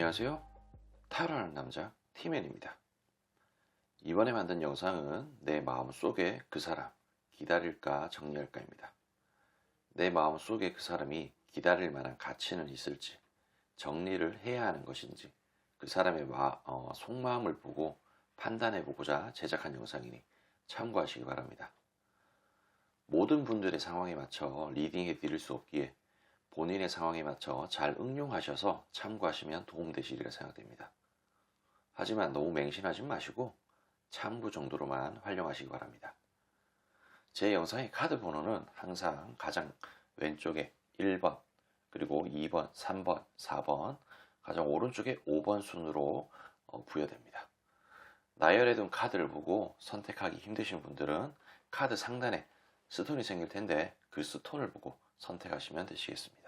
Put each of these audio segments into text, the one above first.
안녕하세요. 타로하는 남자 티맨입니다. 이번에 만든 영상은 내 마음속에 그 사람 기다릴까 정리할까입니다. 내 마음속에 그 사람이 기다릴 만한 가치는 있을지, 정리를 해야 하는 것인지, 그 사람의 속마음을 보고 판단해 보고자 제작한 영상이니 참고하시기 바랍니다. 모든 분들의 상황에 맞춰 리딩해 드릴 수 없기에 본인의 상황에 맞춰 잘 응용하셔서 참고하시면 도움되시리라 생각됩니다. 하지만 너무 맹신하지 마시고 참고 정도로만 활용하시기 바랍니다. 제 영상의 카드 번호는 항상 가장 왼쪽에 1번, 그리고 2번, 3번, 4번, 가장 오른쪽에 5번 순으로 부여됩니다. 나열해 둔 카드를 보고 선택하기 힘드신 분들은 카드 상단에 스톤이 생길 텐데 그 스톤을 보고 선택하시면 되시겠습니다.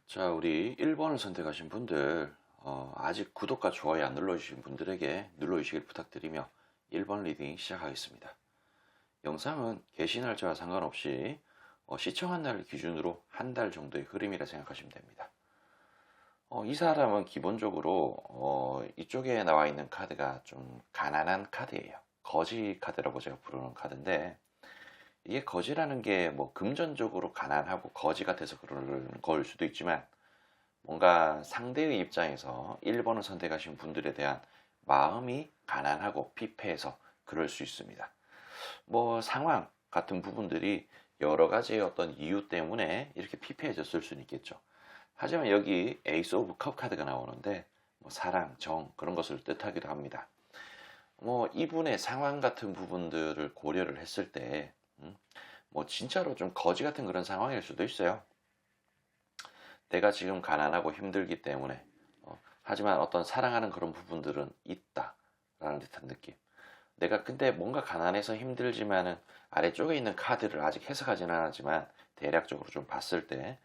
자, 우리 1번을 선택하신 분들, 아직 구독과 좋아요 안 눌러주신 분들에게 눌러주시길 부탁드리며 1번 리딩 시작하겠습니다. 영상은 개시 날짜와 상관없이 시청한 날 기준으로 한 달 정도의 흐름이라 생각하시면 됩니다. 이 사람은 기본적으로 이쪽에 나와 있는 카드가 좀 가난한 카드예요. 거지 카드라고 제가 부르는 카드인데, 이게 거지라는 게 뭐 금전적으로 가난하고 거지가 돼서 그런 걸 수도 있지만, 뭔가 상대의 입장에서 1번을 선택하신 분들에 대한 마음이 가난하고 피폐해서 그럴 수 있습니다. 뭐 상황 같은 부분들이 여러 가지의 어떤 이유 때문에 이렇게 피폐해졌을 수는 있겠죠. 하지만 여기 에이스 오브 컵 카드가 나오는데 뭐 사랑, 정 그런 것을 뜻하기도 합니다. 뭐 이분의 상황 같은 부분들을 고려를 했을 때 뭐 진짜로 좀 거지 같은 그런 상황일 수도 있어요. 내가 지금 가난하고 힘들기 때문에 하지만 어떤 사랑하는 그런 부분들은 있다라는 듯한 느낌. 내가 근데 뭔가 가난해서 힘들지만은 아래쪽에 있는 카드를 아직 해석하지는 않았지만 대략적으로 좀 봤을 때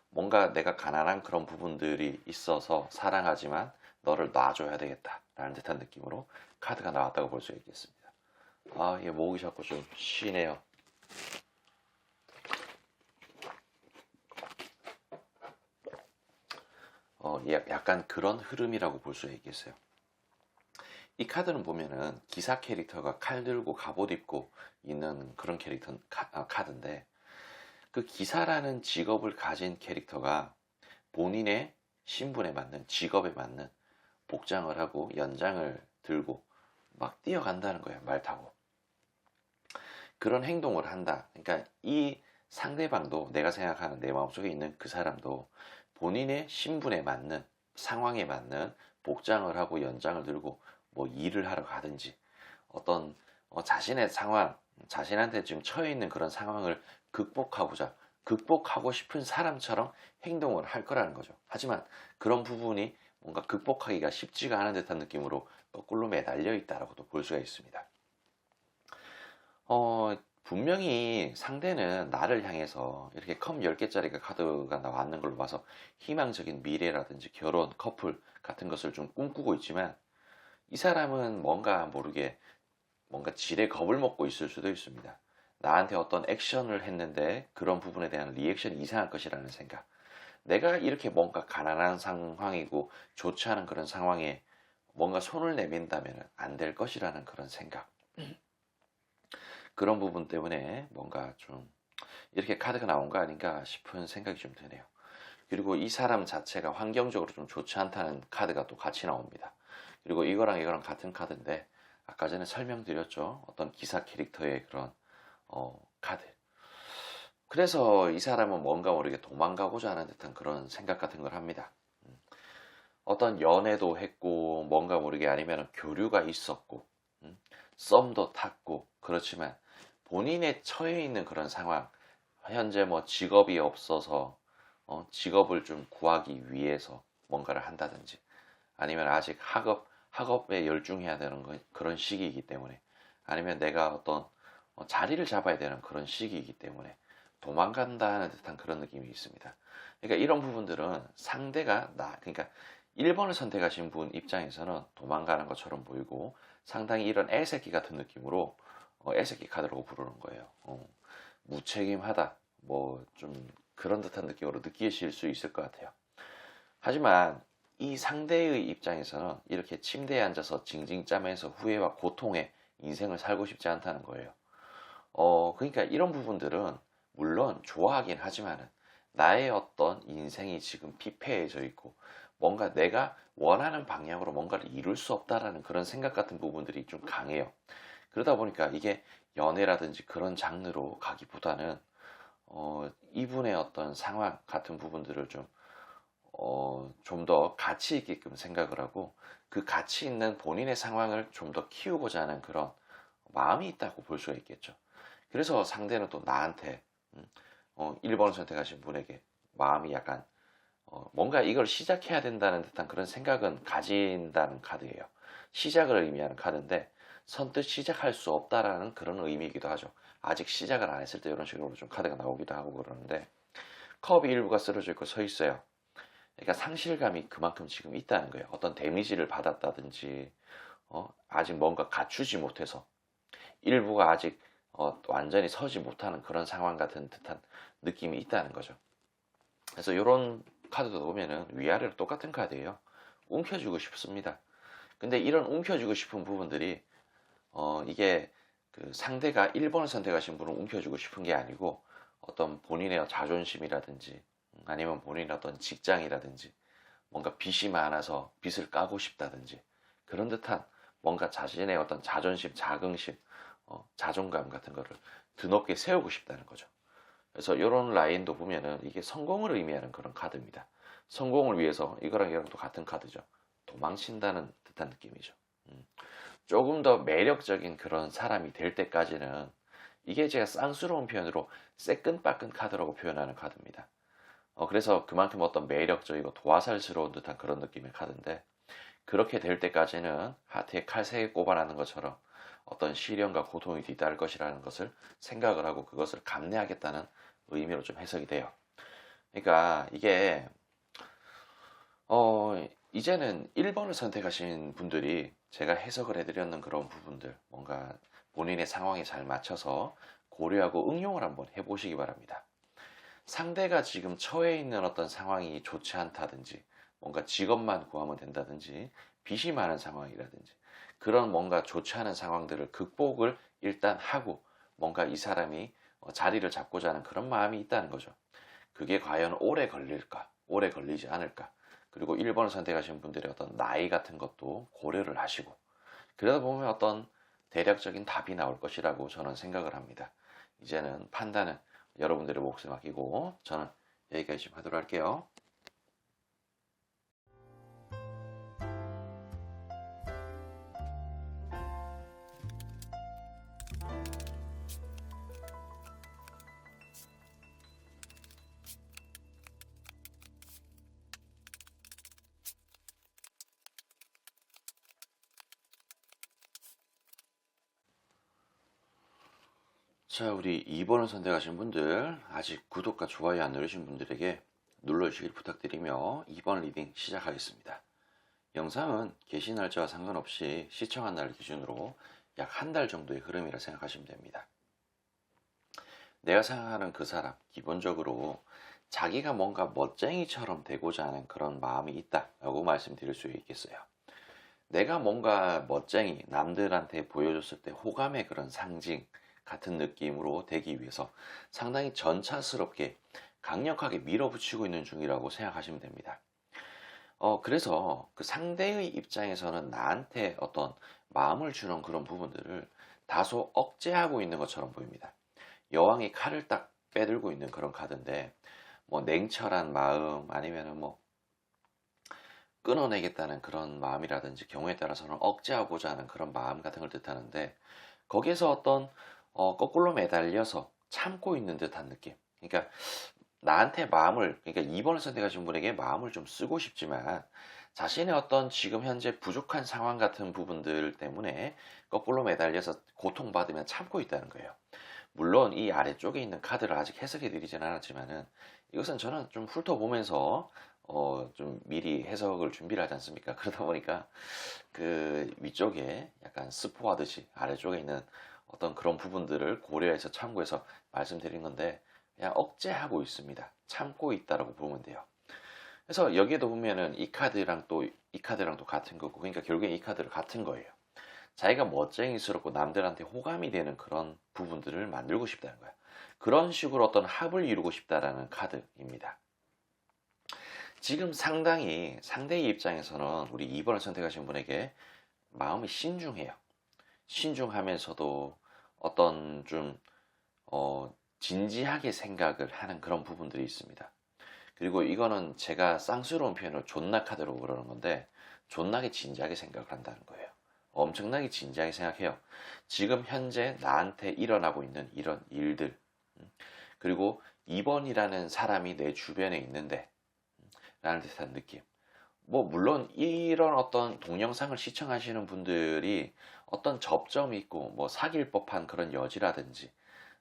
뭔가 내가 가난한 그런 부분들이 있어서 사랑하지만 너를 놔줘야 되겠다라는 듯한 느낌으로 카드가 나왔다고 볼 수 있겠습니다. 아, 이게 목이 자꾸 좀 쉬네요. 약간 그런 흐름이라고 볼 수 있겠어요. 이 카드는 보면은 기사 캐릭터가 칼 들고 갑옷 입고 있는 그런 카드인데, 그 기사라는 직업을 가진 캐릭터가 본인의 신분에 맞는 직업에 맞는 복장을 하고 연장을 들고 막 뛰어간다는 거예요. 말 타고. 그런 행동을 한다. 그러니까 이 상대방도, 내가 생각하는 내 마음속에 있는 그 사람도 본인의 신분에 맞는, 상황에 맞는 복장을 하고 연장을 들고 뭐 일을 하러 가든지 어떤 자신의 상황, 자신한테 지금 처해 있는 그런 상황을 극복하고 싶은 사람처럼 행동을 할 거라는 거죠. 하지만 그런 부분이 뭔가 극복하기가 쉽지가 않은 듯한 느낌으로 거꾸로 매달려 있다라고도 볼 수가 있습니다. 분명히 상대는 나를 향해서 이렇게 컵 10개짜리 카드가 나왔는 걸로 봐서 희망적인 미래라든지 결혼, 커플 같은 것을 좀 꿈꾸고 있지만, 이 사람은 뭔가 모르게 뭔가 지레 겁을 먹고 있을 수도 있습니다. 나한테 어떤 액션을 했는데 그런 부분에 대한 리액션이 이상할 것이라는 생각. 내가 이렇게 뭔가 가난한 상황이고 좋지 않은 그런 상황에 뭔가 손을 내민다면 안 될 것이라는 그런 생각. 그런 부분 때문에 뭔가 좀 이렇게 카드가 나온 거 아닌가 싶은 생각이 좀 드네요. 그리고 이 사람 자체가 환경적으로 좀 좋지 않다는 카드가 또 같이 나옵니다. 그리고 이거랑 같은 카드인데, 아까 전에 설명드렸죠. 어떤 기사 캐릭터의 그런 카드. 그래서 이 사람은 뭔가 모르게 도망가고자 하는 듯한 그런 생각 같은 걸 합니다. 어떤 연애도 했고 뭔가 모르게 아니면 교류가 있었고 썸도 탔고 그렇지만 본인의 처해 있는 그런 상황 현재 뭐 직업이 없어서 직업을 좀 구하기 위해서 뭔가를 한다든지 아니면 아직 학업에 열중해야 되는 그런 시기이기 때문에 아니면 내가 어떤 자리를 잡아야 되는 그런 시기이기 때문에 도망간다는 듯한 그런 느낌이 있습니다. 그러니까 이런 부분들은 상대가 그러니까 1번을 선택하신 분 입장에서는 도망가는 것처럼 보이고 상당히 이런 애새끼 같은 느낌으로 애새끼 카드라고 부르는 거예요. 무책임하다 뭐 좀 그런 듯한 느낌으로 느끼실 수 있을 것 같아요. 하지만 이 상대의 입장에서는 이렇게 침대에 앉아서 징징 짜면서 후회와 고통에 인생을 살고 싶지 않다는 거예요. 그러니까 이런 부분들은 물론 좋아하긴 하지만은 나의 어떤 인생이 지금 피폐해져 있고 뭔가 내가 원하는 방향으로 뭔가를 이룰 수 없다라는 그런 생각 같은 부분들이 좀 강해요. 그러다 보니까 이게 연애라든지 그런 장르로 가기보다는 이분의 어떤 상황 같은 부분들을 좀 더 가치 있게끔 생각을 하고 그 가치 있는 본인의 상황을 좀 더 키우고자 하는 그런 마음이 있다고 볼 수가 있겠죠. 그래서 상대는 또 나한테 1번을 선택하신 분에게 마음이 약간 뭔가 이걸 시작해야 된다는 듯한 그런 생각은 가진다는 카드예요. 시작을 의미하는 카드인데 선뜻 시작할 수 없다라는 그런 의미이기도 하죠. 아직 시작을 안 했을 때 이런 식으로 좀 카드가 나오기도 하고 그러는데 컵이 일부가 쓰러져 있고 서 있어요. 그러니까 상실감이 그만큼 지금 있다는 거예요. 어떤 데미지를 받았다든지 아직 뭔가 갖추지 못해서 일부가 아직 완전히 서지 못하는 그런 상황 같은 듯한 느낌이 있다는 거죠. 그래서 이런 카드도 보면은 위아래로 똑같은 카드예요. 움켜쥐고 싶습니다. 근데 이런 움켜쥐고 싶은 부분들이 이게 그 상대가 1번을 선택하신 분을 움켜쥐고 싶은 게 아니고 어떤 본인의 자존심이라든지 아니면 본인의 어떤 직장이라든지 뭔가 빚이 많아서 빚을 까고 싶다든지 그런 듯한 뭔가 자신의 어떤 자존심, 자긍심, 자존감 같은 거를 드높게 세우고 싶다는 거죠. 그래서 이런 라인도 보면은 이게 성공을 의미하는 그런 카드입니다. 성공을 위해서 이거랑 이거랑 또 같은 카드죠. 도망친다는 듯한 느낌이죠. 조금 더 매력적인 그런 사람이 될 때까지는 이게 제가 쌍스러운 표현으로 새끈빠끈 카드라고 표현하는 카드입니다. 그래서 그만큼 어떤 매력적이고 도화살스러운 듯한 그런 느낌의 카드인데 그렇게 될 때까지는 하트에 칼 3개 꼽아놨는 것처럼 어떤 시련과 고통이 뒤따를 것이라는 것을 생각을 하고 그것을 감내하겠다는 의미로 좀 해석이 돼요. 그러니까 이게 이제는 1번을 선택하신 분들이 제가 해석을 해드렸는 그런 부분들 뭔가 본인의 상황에 잘 맞춰서 고려하고 응용을 한번 해보시기 바랍니다. 상대가 지금 처해 있는 어떤 상황이 좋지 않다든지 뭔가 직업만 구하면 된다든지 빚이 많은 상황이라든지 그런 뭔가 좋지 않은 상황들을 극복을 일단 하고 뭔가 이 사람이 자리를 잡고자 하는 그런 마음이 있다는 거죠. 그게 과연 오래 걸릴까? 오래 걸리지 않을까? 그리고 1번을 선택하신 분들의 어떤 나이 같은 것도 고려를 하시고 그러다 보면 어떤 대략적인 답이 나올 것이라고 저는 생각을 합니다. 이제는 판단은 여러분들의 몫에 맡기고 저는 여기까지 좀 하도록 할게요. 자, 우리 2번을 선택하신 분들, 아직 구독과 좋아요 안 누르신 분들에게 눌러주시길 부탁드리며 2번 리딩 시작하겠습니다. 영상은 게시 날짜와 상관없이 시청한 날 기준으로 약 한 달 정도의 흐름이라 생각하시면 됩니다. 내가 생각하는 그 사람, 기본적으로 자기가 뭔가 멋쟁이처럼 되고자 하는 그런 마음이 있다라고 말씀드릴 수 있겠어요. 내가 뭔가 멋쟁이, 남들한테 보여줬을 때 호감의 그런 상징 같은 느낌으로 되기 위해서 상당히 전차스럽게 강력하게 밀어붙이고 있는 중이라고 생각하시면 됩니다. 그래서 그 상대의 입장에서는 나한테 어떤 마음을 주는 그런 부분들을 다소 억제하고 있는 것처럼 보입니다. 여왕이 칼을 딱 빼들고 있는 그런 카드인데, 뭐 냉철한 마음 아니면은 끊어내겠다는 그런 마음이라든지 경우에 따라서는 억제하고자 하는 그런 마음 같은 걸 뜻하는데 거기에서 어떤 거꾸로 매달려서 참고 있는 듯한 느낌. 그러니까 나한테 마음을 그러니까 2번을 선택하신 분에게 마음을 좀 쓰고 싶지만 자신의 어떤 지금 현재 부족한 상황 같은 부분들 때문에 거꾸로 매달려서 고통받으며 참고 있다는 거예요. 물론 이 아래쪽에 있는 카드를 아직 해석해 드리진 않았지만은 이것은 저는 좀 훑어보면서 좀 미리 해석을 준비를 하지 않습니까? 그러다 보니까 그 위쪽에 약간 스포하듯이 아래쪽에 있는 어떤 그런 부분들을 고려해서 참고해서 말씀드린 건데 그냥 억제하고 있습니다. 참고 있다라고 보면 돼요. 그래서 여기에도 보면은 이 카드랑 또 이 카드랑 또 같은 거고 그러니까 결국엔 이 카드를 같은 거예요. 자기가 멋쟁이스럽고 남들한테 호감이 되는 그런 부분들을 만들고 싶다는 거야. 그런 식으로 어떤 합을 이루고 싶다라는 카드입니다. 지금 상당히 상대의 입장에서는 우리 2번을 선택하신 분에게 마음이 신중해요. 신중하면서도 어떤 좀 진지하게 생각을 하는 그런 부분들이 있습니다. 그리고 이거는 제가 쌍스러운 표현으로 존나 카드로 그러는 건데 존나게 진지하게 생각을 한다는 거예요. 엄청나게 진지하게 생각해요. 지금 현재 나한테 일어나고 있는 이런 일들 그리고 2번이라는 사람이 내 주변에 있는데 라는 듯한 느낌. 뭐 물론 이런 어떤 동영상을 시청하시는 분들이 어떤 접점이 있고 뭐 사귈 법한 그런 여지라든지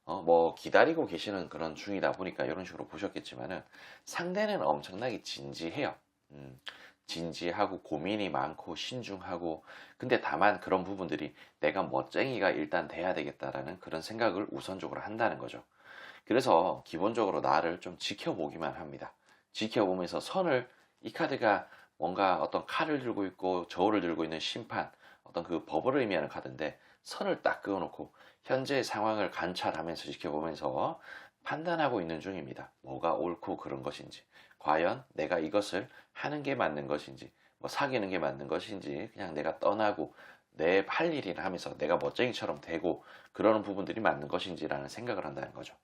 뭐 기다리고 계시는 그런 중이다 보니까 이런 식으로 보셨겠지만은 상대는 엄청나게 진지해요. 진지하고 고민이 많고 신중하고 근데 다만 그런 부분들이 내가 멋쟁이가 일단 돼야 되겠다라는 그런 생각을 우선적으로 한다는 거죠. 그래서 기본적으로 나를 좀 지켜보기만 합니다. 지켜보면서 선을 이 카드가 뭔가 어떤 칼을 들고 있고 저울을 들고 있는 심판 어떤 그 법을 의미하는 카드인데 선을 딱 그어놓고 현재의 상황을 관찰하면서 지켜보면서 판단하고 있는 중입니다. 뭐가 옳고 그런 것인지 과연 내가 이것을 하는 게 맞는 것인지 뭐 사귀는 게 맞는 것인지 그냥 내가 떠나고 내 할 일이나 하면서 내가 멋쟁이처럼 되고 그러는 부분들이 맞는 것인지라는 생각을 한다는 거죠.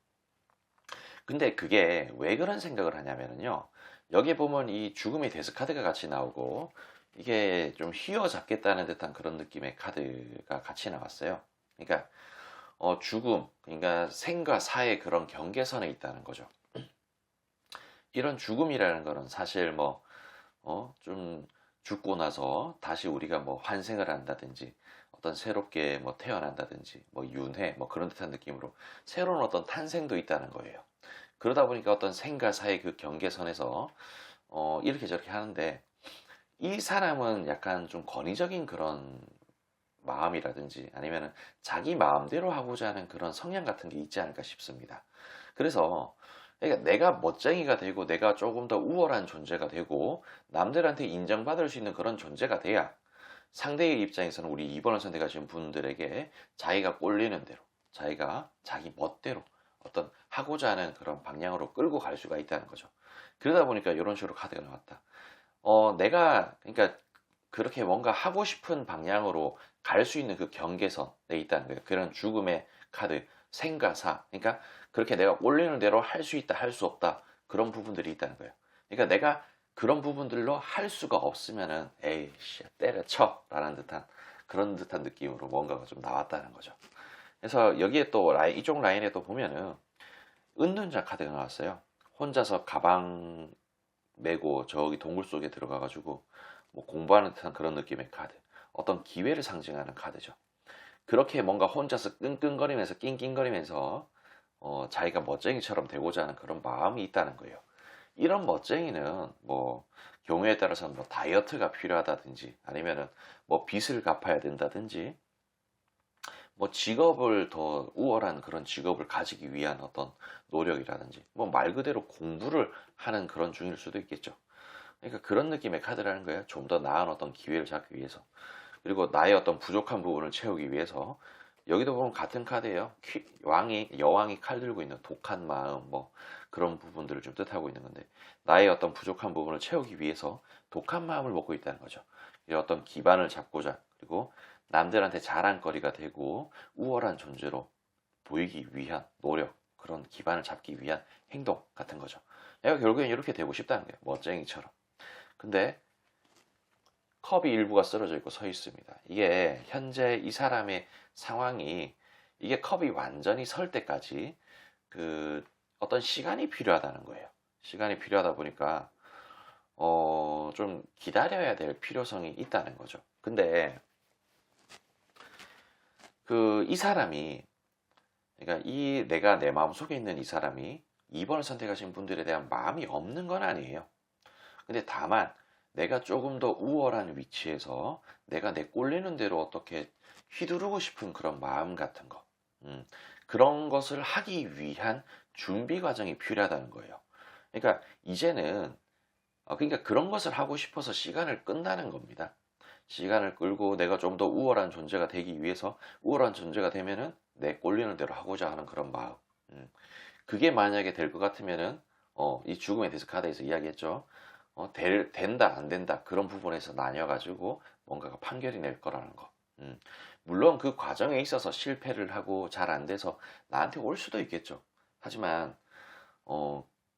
근데 그게 왜 그런 생각을 하냐면요. 여기에 보면 이 죽음의 데스카드가 같이 나오고 이게 좀 휘어잡겠다는 듯한 그런 느낌의 카드가 같이 나왔어요. 그러니까 죽음, 그러니까 생과 사의 그런 경계선에 있다는 거죠. 이런 죽음이라는 거는 사실 뭐, 좀 죽고 나서 다시 우리가 뭐 환생을 한다든지 어떤 새롭게 뭐 태어난다든지 뭐 윤회 뭐 그런 듯한 느낌으로 새로운 어떤 탄생도 있다는 거예요. 그러다 보니까 어떤 생과 사의 그 경계선에서 이렇게 저렇게 하는데 이 사람은 약간 좀 권위적인 그런 마음이라든지 아니면은 자기 마음대로 하고자 하는 그런 성향 같은 게 있지 않을까 싶습니다. 그래서 그러니까 내가 멋쟁이가 되고 내가 조금 더 우월한 존재가 되고 남들한테 인정받을 수 있는 그런 존재가 돼야 상대의 입장에서는 우리 2번을 선택하신 분들에게 자기가 꼴리는 대로 자기가 자기 멋대로 어떤 하고자 하는 그런 방향으로 끌고 갈 수가 있다는 거죠. 그러다 보니까 이런 식으로 카드가 나왔다. 내가 그러니까 그렇게 뭔가 하고 싶은 방향으로 갈 수 있는 그 경계선에 있다는 거예요. 그런 죽음의 카드, 생과 사. 그러니까 그렇게 내가 꼴리는 대로 할 수 있다, 할 수 없다. 그런 부분들이 있다는 거예요. 그러니까 내가 그런 부분들로 할 수가 없으면은 에이, 씨, 때려쳐. 라는 듯한 그런 듯한 느낌으로 뭔가가 좀 나왔다는 거죠. 그래서 여기에 또 이쪽 라인에 또 보면은 은둔자 카드가 나왔어요. 혼자서 가방 메고 저기 동굴 속에 들어가가지고 뭐 공부하는 듯한 그런 느낌의 카드. 어떤 기회를 상징하는 카드죠. 그렇게 뭔가 혼자서 끙끙거리면서 낑낑거리면서 자기가 멋쟁이처럼 되고자 하는 그런 마음이 있다는 거예요. 이런 멋쟁이는 뭐 경우에 따라서는 뭐 다이어트가 필요하다든지 아니면은 뭐 빚을 갚아야 된다든지 뭐 직업을 더 우월한 그런 직업을 가지기 위한 어떤 노력이라든지 뭐 말 그대로 공부를 하는 그런 중일 수도 있겠죠. 그러니까 그런 느낌의 카드라는 거예요. 좀 더 나은 어떤 기회를 잡기 위해서. 그리고 나의 어떤 부족한 부분을 채우기 위해서 여기도 보면 같은 카드예요. 여왕이 칼 들고 있는 독한 마음 뭐 그런 부분들을 좀 뜻하고 있는 건데 나의 어떤 부족한 부분을 채우기 위해서 독한 마음을 먹고 있다는 거죠. 이 어떤 기반을 잡고자 그리고 남들한테 자랑거리가 되고 우월한 존재로 보이기 위한 노력 그런 기반을 잡기 위한 행동 같은 거죠. 내가 결국엔 이렇게 되고 싶다는 거예요. 멋쟁이처럼. 근데 컵이 일부가 쓰러져 있고 서 있습니다. 이게 현재 이 사람의 상황이 이게 컵이 완전히 설 때까지 그 어떤 시간이 필요하다는 거예요. 시간이 필요하다 보니까 좀 기다려야 될 필요성이 있다는 거죠. 근데 이 사람이 그러니까 내가 내 마음속에 있는 이 사람이 2번을 선택하신 분들에 대한 마음이 없는 건 아니에요. 근데 다만 내가 조금 더 우월한 위치에서 내가 내 꼴리는 대로 어떻게 휘두르고 싶은 그런 마음 같은 거, 그런 것을 하기 위한 준비 과정이 필요하다는 거예요. 그러니까 이제는 그러니까 그런 것을 하고 싶어서 시간을 끈다는 겁니다. 시간을 끌고 내가 좀 더 우월한 존재가 되기 위해서 우월한 존재가 되면은 내 꼴리는 대로 하고자 하는 그런 마음. 그게 만약에 될 것 같으면은 이 죽음에 대해서 카드에서 이야기했죠. 된다 안 된다 그런 부분에서 나뉘어가지고 뭔가가 판결이 낼 거라는 거. 물론 그 과정에 있어서 실패를 하고 잘 안 돼서 나한테 올 수도 있겠죠. 하지만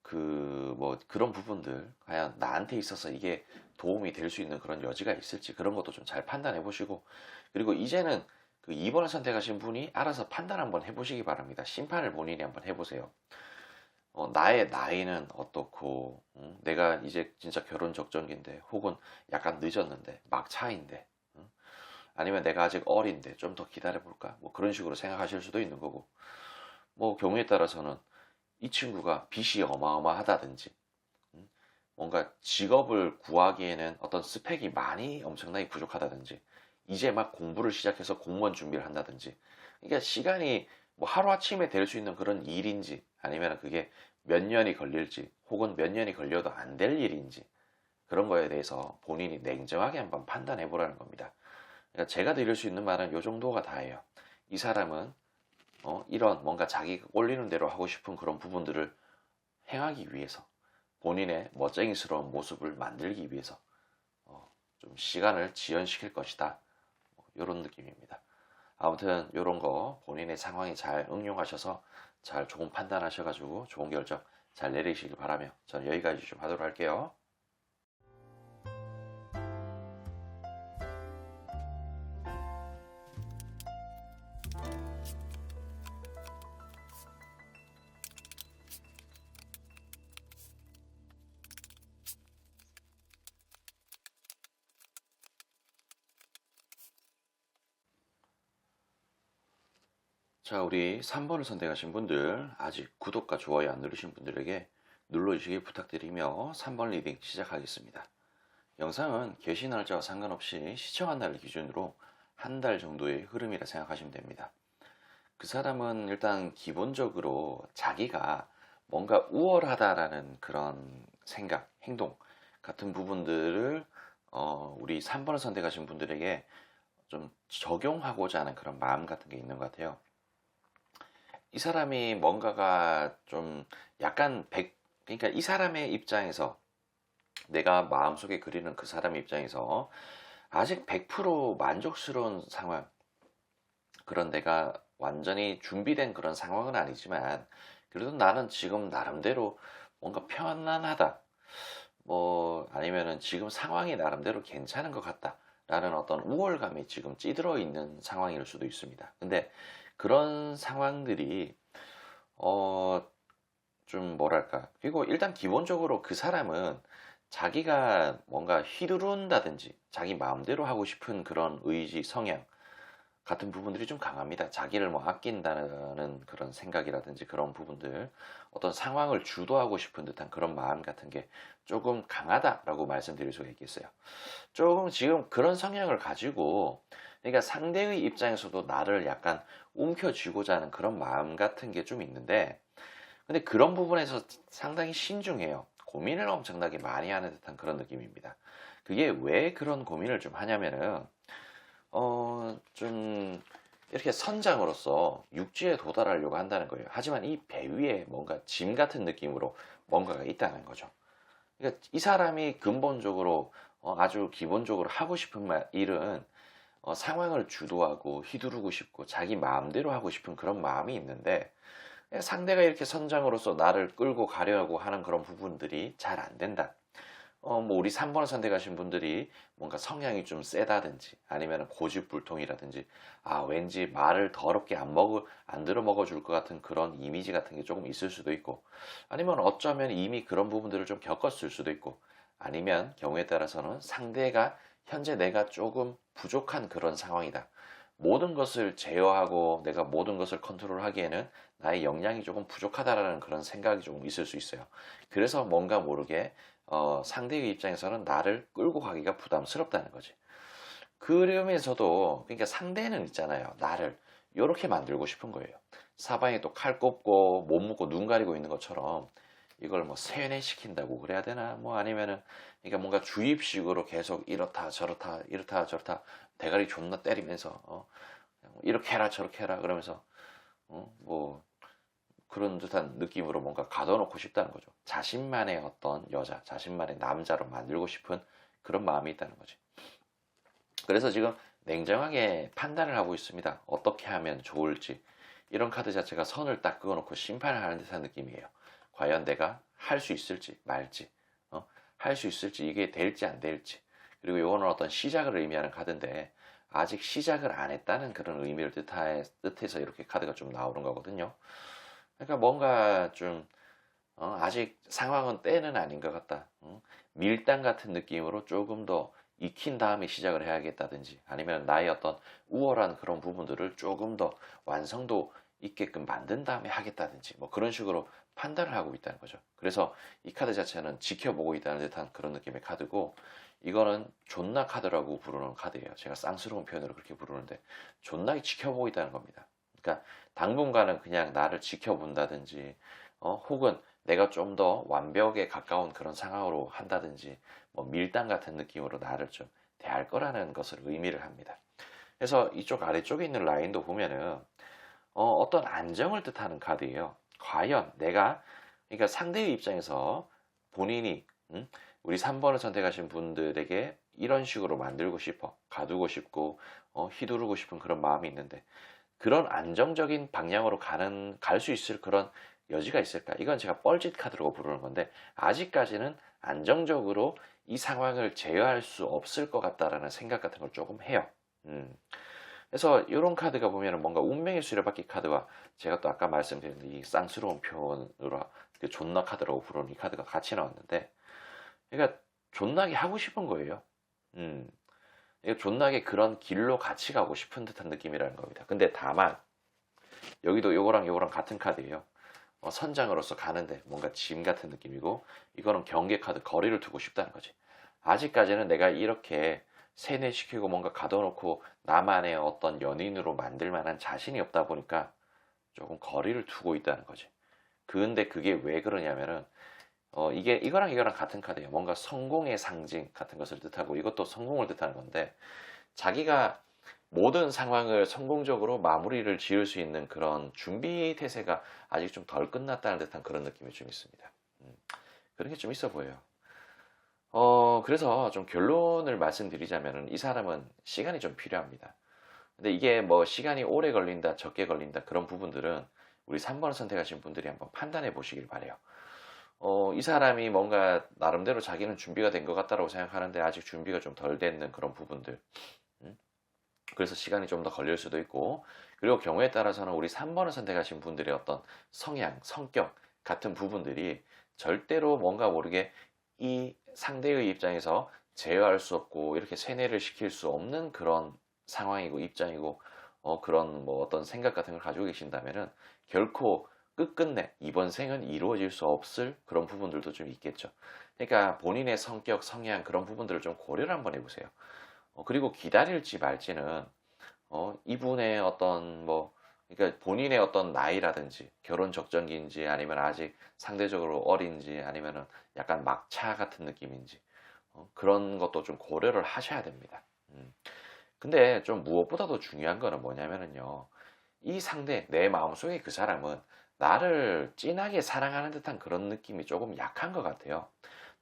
그런 부분들 과연 나한테 있어서 이게 도움이 될 수 있는 그런 여지가 있을지 그런 것도 좀 잘 판단해 보시고, 그리고 이제는 그 2번을 선택하신 분이 알아서 판단 한번 해보시기 바랍니다. 심판을 본인이 한번 해보세요. 나의 나이는 어떻고, 내가 이제 진짜 결혼 적정기인데, 혹은 약간 늦었는데, 막차인데, 아니면 내가 아직 어린데 좀 더 기다려볼까? 뭐 그런 식으로 생각하실 수도 있는 거고, 뭐 경우에 따라서는 이 친구가 빚이 어마어마하다든지, 뭔가 직업을 구하기에는 어떤 스펙이 많이 엄청나게 부족하다든지, 이제 막 공부를 시작해서 공무원 준비를 한다든지, 그러니까 시간이 뭐 하루아침에 될 수 있는 그런 일인지, 아니면 그게 몇 년이 걸릴지, 혹은 몇 년이 걸려도 안 될 일인지, 그런 거에 대해서 본인이 냉정하게 한번 판단해 보라는 겁니다. 그러니까 제가 드릴 수 있는 말은 요 정도가 다예요. 이 사람은 이런 뭔가 자기가 꼴리는 대로 하고 싶은 그런 부분들을 행하기 위해서, 본인의 멋쟁이스러운 모습을 만들기 위해서 좀 시간을 지연시킬 것이다. 이런 느낌입니다. 아무튼 이런 거 본인의 상황에 잘 응용하셔서 잘 좋은 판단하셔가지고 좋은 결정 잘 내리시길 바라며 저는 여기까지 좀 하도록 할게요. 자, 우리 3번을 선택하신 분들, 아직 구독과 좋아요 안 누르신 분들에게 눌러주시길 부탁드리며 3번 리딩 시작하겠습니다. 영상은 개시 날짜와 상관없이 시청한 날 기준으로 한 달 정도의 흐름이라 생각하시면 됩니다. 그 사람은 일단 기본적으로 자기가 뭔가 우월하다라는 그런 생각, 행동 같은 부분들을 우리 3번을 선택하신 분들에게 좀 적용하고자 하는 그런 마음 같은 게 있는 것 같아요. 이 사람이 뭔가가 좀 약간 그러니까 이 사람의 입장에서, 내가 마음속에 그리는 그 사람의 입장에서 아직 100% 만족스러운 상황, 그런 내가 완전히 준비된 그런 상황은 아니지만 그래도 나는 지금 나름대로 뭔가 편안하다, 뭐 아니면은 지금 상황이 나름대로 괜찮은 것 같다 라는 어떤 우월감이 지금 찌들어 있는 상황일 수도 있습니다. 근데 그런 상황들이 좀 뭐랄까, 그리고 일단 기본적으로 그 사람은 자기가 뭔가 휘두른다든지 자기 마음대로 하고 싶은 그런 의지, 성향 같은 부분들이 좀 강합니다. 자기를 뭐 아낀다는 그런 생각이라든지 그런 부분들, 어떤 상황을 주도하고 싶은 듯한 그런 마음 같은 게 조금 강하다라고 말씀드릴 수가 있겠어요. 조금 지금 그런 성향을 가지고, 그러니까 상대의 입장에서도 나를 약간 움켜쥐고자 하는 그런 마음 같은 게 좀 있는데, 근데 그런 부분에서 상당히 신중해요. 고민을 엄청나게 많이 하는 듯한 그런 느낌입니다. 그게 왜 그런 고민을 좀 하냐면은, 좀, 이렇게 선장으로서 육지에 도달하려고 한다는 거예요. 하지만 이 배 위에 뭔가 짐 같은 느낌으로 뭔가가 있다는 거죠. 그러니까 이 사람이 근본적으로 아주 기본적으로 하고 싶은 일은 상황을 주도하고 휘두르고 싶고 자기 마음대로 하고 싶은 그런 마음이 있는데, 상대가 이렇게 선장으로서 나를 끌고 가려고 하는 그런 부분들이 잘 안 된다. 뭐 우리 3번을 선택하신 분들이 뭔가 성향이 좀 세다든지 아니면 고집불통이라든지 왠지 말을 더럽게 안 들어 먹어줄 것 같은 그런 이미지 같은 게 조금 있을 수도 있고 아니면 어쩌면 이미 그런 부분들을 좀 겪었을 수도 있고 아니면 경우에 따라서는 상대가 현재 내가 조금 부족한 그런 상황이다. 모든 것을 제어하고 내가 모든 것을 컨트롤하기에는 나의 역량이 조금 부족하다라는 그런 생각이 조금 있을 수 있어요. 그래서 뭔가 모르게 상대의 입장에서는 나를 끌고 가기가 부담스럽다는 거지. 그러면서도 그러니까 상대는 있잖아요. 나를 이렇게 만들고 싶은 거예요. 사방에 또 칼 꼽고 못 묶고 눈 가리고 있는 것처럼 이걸 뭐 세뇌시킨다고 그래야 되나? 뭐 아니면은 그러니까 뭔가 주입식으로 계속 이렇다 저렇다 이렇다 저렇다 대가리 존나 때리면서 이렇게 해라 저렇게 해라 그러면서 뭐 그런 듯한 느낌으로 뭔가 가둬놓고 싶다는 거죠. 자신만의 어떤 여자, 자신만의 남자로 만들고 싶은 그런 마음이 있다는 거지. 그래서 지금 냉정하게 판단을 하고 있습니다. 어떻게 하면 좋을지. 이런 카드 자체가 선을 딱 그어놓고 심판을 하는 듯한 느낌이에요. 과연 내가 할 수 있을지 말지, 할 수 있을지 이게 될지 안 될지. 그리고 이거는 어떤 시작을 의미하는 카드인데 아직 시작을 안 했다는 그런 의미를 뜻해서 이렇게 카드가 좀 나오는 거거든요. 그러니까 뭔가 좀 아직 상황은 때는 아닌 것 같다. 밀당 같은 느낌으로 조금 더 익힌 다음에 시작을 해야겠다든지 아니면 나의 어떤 우월한 그런 부분들을 조금 더 완성도 있게끔 만든 다음에 하겠다든지 뭐 그런 식으로 판단을 하고 있다는 거죠. 그래서 이 카드 자체는 지켜보고 있다는 듯한 그런 느낌의 카드고 이거는 존나 카드라고 부르는 카드예요. 제가 쌍스러운 표현으로 그렇게 부르는데 존나게 지켜보고 있다는 겁니다. 그러니까 당분간은 그냥 나를 지켜본다든지 혹은 내가 좀 더 완벽에 가까운 그런 상황으로 한다든지 뭐 밀당 같은 느낌으로 나를 좀 대할 거라는 것을 의미를 합니다. 그래서 이쪽 아래쪽에 있는 라인도 보면은 어떤 안정을 뜻하는 카드예요. 과연 내가 그러니까 상대의 입장에서 본인이 우리 3번을 선택하신 분들에게 이런 식으로 만들고 싶어 가두고 싶고 휘두르고 싶은 그런 마음이 있는데 그런 안정적인 방향으로 갈 수 있을 그런 여지가 있을까? 이건 제가 뻘짓 카드라고 부르는 건데 아직까지는 안정적으로 이 상황을 제어할 수 없을 것 같다라는 생각 같은 걸 조금 해요. 그래서 이런 카드가 보면 뭔가 운명의 수레바퀴 카드와 제가 또 아까 말씀드린 이 쌍스러운 표현으로 그 존나 카드라고 부르는 이 카드가 같이 나왔는데 그러니까 존나게 하고 싶은 거예요. 음. 존나게 그런 길로 같이 가고 싶은 듯한 느낌이라는 겁니다. 근데 다만 여기도 요거랑 같은 카드예요. 선장으로서 가는데 뭔가 짐 같은 느낌이고 이거는 경계 카드 거리를 두고 싶다는 거지. 아직까지는 내가 이렇게 세뇌시키고 뭔가 가둬놓고 나만의 어떤 연인으로 만들 만한 자신이 없다 보니까 조금 거리를 두고 있다는 거지. 근데 그게 왜 그러냐면은 이게 이거랑 같은 카드예요. 뭔가 성공의 상징 같은 것을 뜻하고 이것도 성공을 뜻하는 건데 자기가 모든 상황을 성공적으로 마무리를 지을 수 있는 그런 준비 태세가 아직 좀 덜 끝났다는 듯한 그런 느낌이 좀 있습니다. 그런 게 좀 있어 보여요. 그래서 좀 결론을 말씀드리자면 이 사람은 시간이 좀 필요합니다. 근데 이게 뭐 시간이 오래 걸린다, 적게 걸린다 그런 부분들은 우리 3번을 선택하신 분들이 한번 판단해 보시길 바래요. 이 사람이 뭔가 나름대로 자기는 준비가 된 것 같다고 생각하는데 아직 준비가 좀 덜 됐는 그런 부분들. 그래서 시간이 좀 더 걸릴 수도 있고 그리고 경우에 따라서는 우리 3번을 선택하신 분들의 어떤 성향, 성격 같은 부분들이 절대로 뭔가 모르게 이 상대의 입장에서 제어할 수 없고 이렇게 세뇌를 시킬 수 없는 그런 상황이고 입장이고 그런 뭐 어떤 생각 같은 걸 가지고 계신다면은 결코 끝끝내 이번 생은 이루어질 수 없을 그런 부분들도 좀 있겠죠. 그러니까 본인의 성격, 성향 그런 부분들을 좀 고려를 한번 해보세요. 그리고 기다릴지 말지는 이분의 어떤 뭐 그러니까 본인의 어떤 나이라든지 결혼 적정기인지 아니면 아직 상대적으로 어린지 아니면은 약간 막차 같은 느낌인지 그런 것도 좀 고려를 하셔야 됩니다. 근데 좀 무엇보다도 중요한 거는 뭐냐면은요. 이 상대, 내 마음속에 그 사람은 나를 진하게 사랑하는 듯한 그런 느낌이 조금 약한 것 같아요.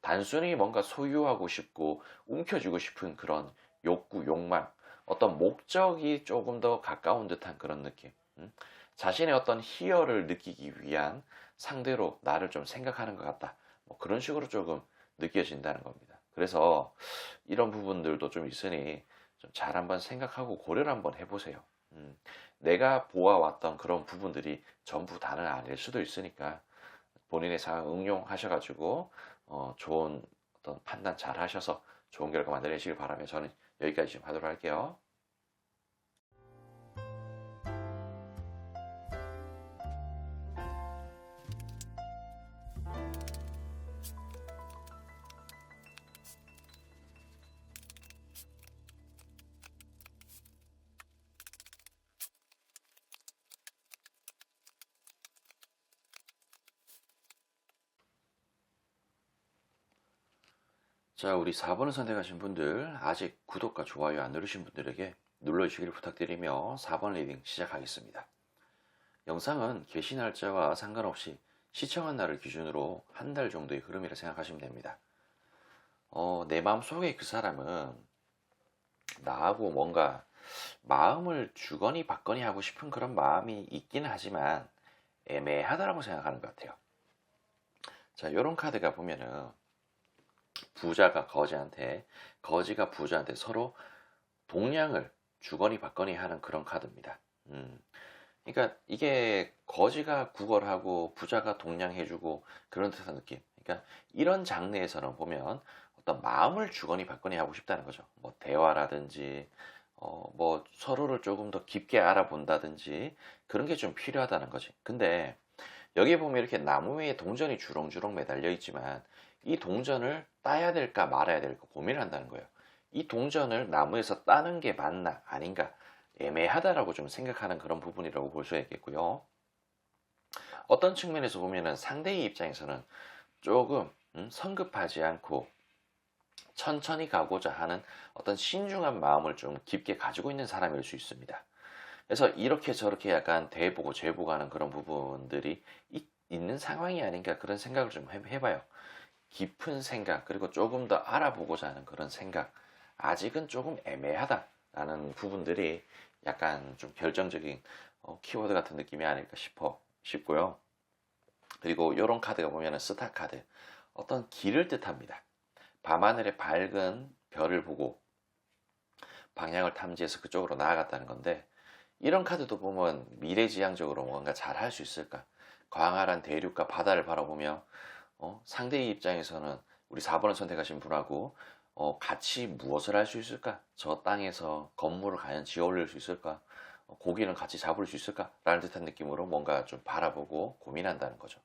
단순히 뭔가 소유하고 싶고 움켜쥐고 싶은 그런 욕구, 욕망, 어떤 목적이 조금 더 가까운 듯한 그런 느낌. 자신의 어떤 희열을 느끼기 위한 상대로 나를 좀 생각하는 것 같다. 뭐 그런 식으로 조금 느껴진다는 겁니다. 그래서 이런 부분들도 좀 있으니 좀 잘 한번 생각하고 고려를 한번 해보세요. 내가 보아왔던 그런 부분들이 전부 다는 아닐 수도 있으니까 본인의 상황 응용하셔가지고 좋은 어떤 판단 잘 하셔서 좋은 결과 만들어내시길 바라며 저는 여기까지 좀 하도록 할게요. 자, 우리 4번을 선택하신 분들, 아직 구독과 좋아요 안 누르신 분들에게 눌러주시길 부탁드리며 4번 리딩 시작하겠습니다. 영상은 게시 날짜와 상관없이 시청한 날을 기준으로 한 달 정도의 흐름이라 생각하시면 됩니다. 내 마음속에 그 사람은 나하고 뭔가 마음을 주거니 받거니 하고 싶은 그런 마음이 있기는 하지만 애매하다라고 생각하는 것 같아요. 자, 요런 카드가 보면은 부자가 거지한테, 거지가 부자한테 서로 동량을 주거니 받거니 하는 그런 카드입니다. 그러니까 이게 거지가 구걸하고 부자가 동량해주고 그런 듯한 느낌. 그러니까 이런 장르에서는 보면 어떤 마음을 주거니 받거니 하고 싶다는 거죠. 뭐 대화라든지 뭐 서로를 조금 더 깊게 알아본다든지 그런 게 좀 필요하다는 거지. 근데 여기 보면 이렇게 나무 위에 동전이 주렁주렁 매달려 있지만 이 동전을 따야 될까 말아야 될까 고민을 한다는 거예요. 이 동전을 나무에서 따는 게 맞나 아닌가 애매하다라고 좀 생각하는 그런 부분이라고 볼 수 있겠고요. 어떤 측면에서 보면은 상대의 입장에서는 조금 성급하지 않고 천천히 가고자 하는 어떤 신중한 마음을 좀 깊게 가지고 있는 사람일 수 있습니다. 그래서 이렇게 저렇게 약간 대보고 죄보고 하는 그런 부분들이 있는 상황이 아닌가 그런 생각을 좀 해봐요. 깊은 생각 그리고 조금 더 알아보고자 하는 그런 생각 아직은 조금 애매하다라는 부분들이 약간 좀 결정적인 키워드 같은 느낌이 아닐까 싶고요. 그리고 이런 카드가 보면은 스타 카드 어떤 길을 뜻합니다. 밤하늘의 밝은 별을 보고 방향을 탐지해서 그쪽으로 나아갔다는 건데 이런 카드도 보면 미래지향적으로 뭔가 잘 할 수 있을까? 광활한 대륙과 바다를 바라보며 상대의 입장에서는 우리 4번을 선택하신 분하고 같이 무엇을 할 수 있을까? 저 땅에서 건물을 과연 지어 올릴 수 있을까? 고기는 같이 잡을 수 있을까? 라는 듯한 느낌으로 뭔가 좀 바라보고 고민한다는 거죠.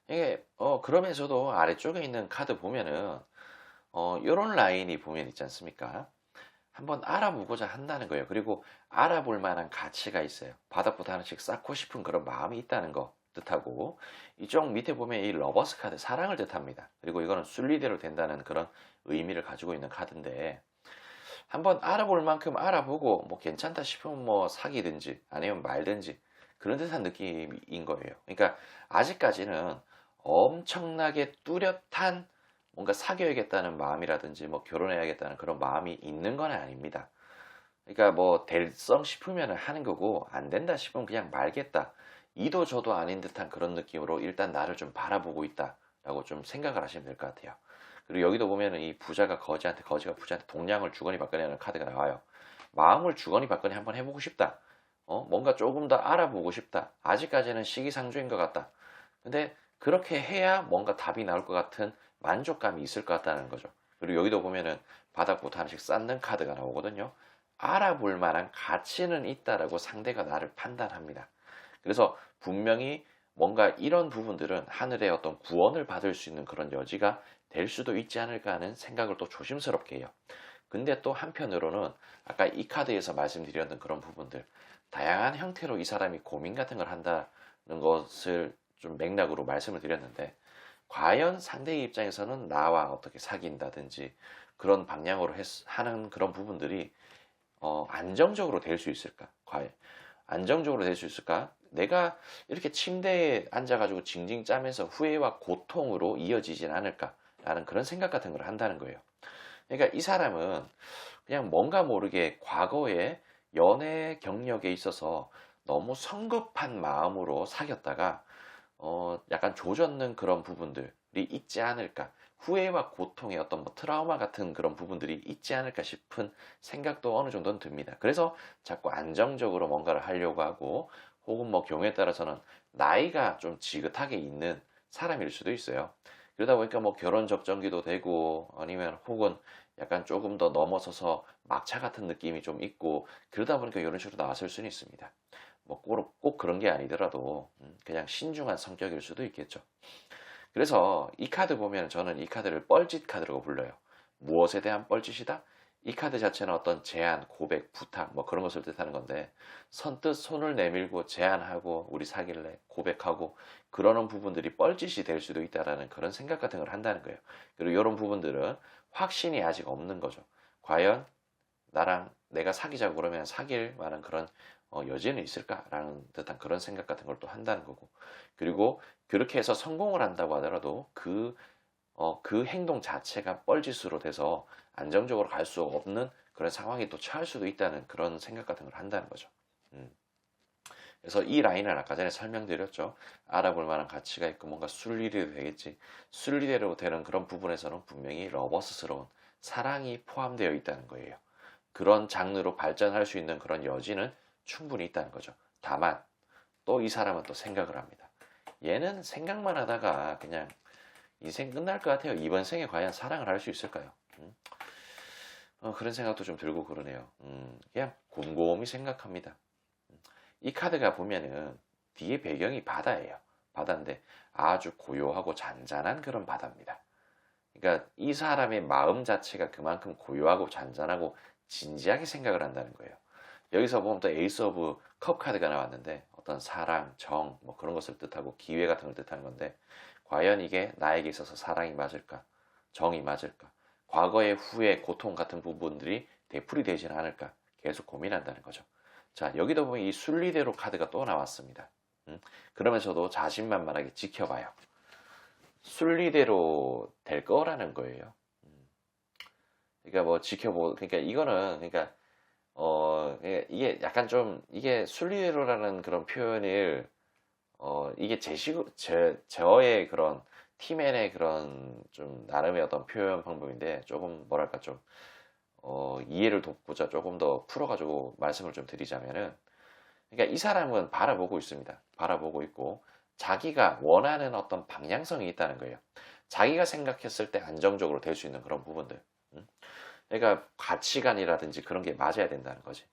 이게 그러면서도 아래쪽에 있는 카드 보면은 요런 라인이 보면 있지 않습니까? 한번 알아보고자 한다는 거예요. 그리고 알아볼 만한 가치가 있어요. 바닥부터 하나씩 쌓고 싶은 그런 마음이 있다는 거 뜻하고 이쪽 밑에 보면 이 러버스 카드 사랑을 뜻합니다. 그리고 이거는 순리대로 된다는 그런 의미를 가지고 있는 카드인데 한번 알아볼 만큼 알아보고 뭐 괜찮다 싶으면 뭐 사귀든지 아니면 말든지 그런 듯한 느낌인 거예요. 그러니까 아직까지는 엄청나게 뚜렷한 뭔가 사귀어야겠다는 마음이라든지 뭐 결혼해야겠다는 그런 마음이 있는 건 아닙니다. 그러니까 뭐 될성 싶으면 하는 거고 안 된다 싶으면 그냥 말겠다. 이도 저도 아닌 듯한 그런 느낌으로 일단 나를 좀 바라보고 있다라고 좀 생각을 하시면 될 것 같아요. 그리고 여기도 보면은 이 부자가 거지한테 거지가 부자한테 동량을 주거니 받거니 하는 카드가 나와요. 마음을 주거니 받거니 한번 해보고 싶다. 뭔가 조금 더 알아보고 싶다. 아직까지는 시기상조인 것 같다. 근데 그렇게 해야 뭔가 답이 나올 것 같은 만족감이 있을 것 같다는 거죠. 그리고 여기도 보면은 바닥부터 하나씩 쌓는 카드가 나오거든요. 알아볼 만한 가치는 있다라고 상대가 나를 판단합니다. 그래서 분명히 뭔가 이런 부분들은 하늘의 어떤 구원을 받을 수 있는 그런 여지가 될 수도 있지 않을까 하는 생각을 또 조심스럽게 해요. 근데 또 한편으로는 아까 이 카드에서 말씀드렸던 그런 부분들 다양한 형태로 이 사람이 고민 같은 걸 한다는 것을 좀 맥락으로 말씀을 드렸는데 과연 상대의 입장에서는 나와 어떻게 사귄다든지 그런 방향으로 하는 그런 부분들이 안정적으로 될 수 있을까? 과연 안정적으로 될 수 있을까? 내가 이렇게 침대에 앉아가지고 징징 짜면서 후회와 고통으로 이어지진 않을까라는 그런 생각 같은 걸 한다는 거예요. 그러니까 이 사람은 그냥 뭔가 모르게 과거에 연애 경력에 있어서 너무 성급한 마음으로 사귀었다가 약간 조졌는 그런 부분들이 있지 않을까. 후회와 고통의 어떤 뭐 트라우마 같은 그런 부분들이 있지 않을까 싶은 생각도 어느 정도는 듭니다. 그래서 자꾸 안정적으로 뭔가를 하려고 하고, 혹은 뭐 경우에 따라서는 나이가 좀 지긋하게 있는 사람일 수도 있어요. 그러다 보니까 뭐 결혼 적정기도 되고, 아니면 혹은 약간 조금 더 넘어서서 막차 같은 느낌이 좀 있고, 그러다 보니까 이런 식으로 나왔을 수는 있습니다. 뭐 꼭 그런 게 아니더라도 그냥 신중한 성격일 수도 있겠죠. 그래서 이 카드 보면 저는 이 카드를 뻘짓 카드라고 불러요. 무엇에 대한 뻘짓이다? 이 카드 자체는 어떤 제안, 고백, 부탁 뭐 그런 것을 뜻하는 건데, 선뜻 손을 내밀고 제안하고 우리 사귈래 고백하고 그러는 부분들이 뻘짓이 될 수도 있다라는 그런 생각 같은 걸 한다는 거예요. 그리고 이런 부분들은 확신이 아직 없는 거죠. 과연 나랑 내가 사귀자고 그러면 사귈 만한 그런 여지는 있을까라는 듯한 그런 생각 같은 걸 또 한다는 거고, 그리고 그렇게 해서 성공을 한다고 하더라도 그 행동 자체가 뻘짓으로 돼서 안정적으로 갈 수 없는 그런 상황이 또 처할 수도 있다는 그런 생각 같은 걸 한다는 거죠. 음. 그래서 이 라인은 아까 전에 설명드렸죠. 알아볼 만한 가치가 있고 뭔가 순리대로 되겠지. 순리대로 되는 그런 부분에서는 분명히 러버스스러운 사랑이 포함되어 있다는 거예요. 그런 장르로 발전할 수 있는 그런 여지는 충분히 있다는 거죠. 다만 또 이 사람은 또 생각을 합니다. 얘는 생각만 하다가 그냥 인생 끝날 것 같아요. 이번 생에 과연 사랑을 할 수 있을까요? 그런 생각도 좀 들고 그러네요. 그냥 곰곰이 생각합니다. 이 카드가 보면은 뒤에 배경이 바다예요. 바다인데 아주 고요하고 잔잔한 그런 바다입니다. 그러니까 이 사람의 마음 자체가 그만큼 고요하고 잔잔하고 진지하게 생각을 한다는 거예요. 여기서 보면 또 에이스 오브 컵 카드가 나왔는데, 어떤 사랑, 정, 뭐 그런 것을 뜻하고 기회 같은 걸 뜻하는 건데, 과연 이게 나에게 있어서 사랑이 맞을까? 정이 맞을까? 과거의 후회, 고통 같은 부분들이 되풀이 되지는 않을까? 계속 고민한다는 거죠. 자, 여기도 보면 이 순리대로 카드가 또 나왔습니다. 그러면서도 자신만만하게 지켜봐요. 순리대로 될 거라는 거예요. 그러니까 뭐 그러니까 이거는, 그러니까 이게 약간 좀, 이게 순리대로라는 그런 표현을, 이게 저의 그런 티맨의 그런 좀 나름의 어떤 표현 방법인데, 조금 뭐랄까 좀, 이해를 돕고자 조금 더 풀어가지고 말씀을 좀 드리자면은, 그러니까 이 사람은 바라보고 있습니다. 바라보고 있고, 자기가 원하는 어떤 방향성이 있다는 거예요. 자기가 생각했을 때 안정적으로 될 수 있는 그런 부분들. 그러니까 가치관이라든지 그런 게 맞아야 된다는 거지.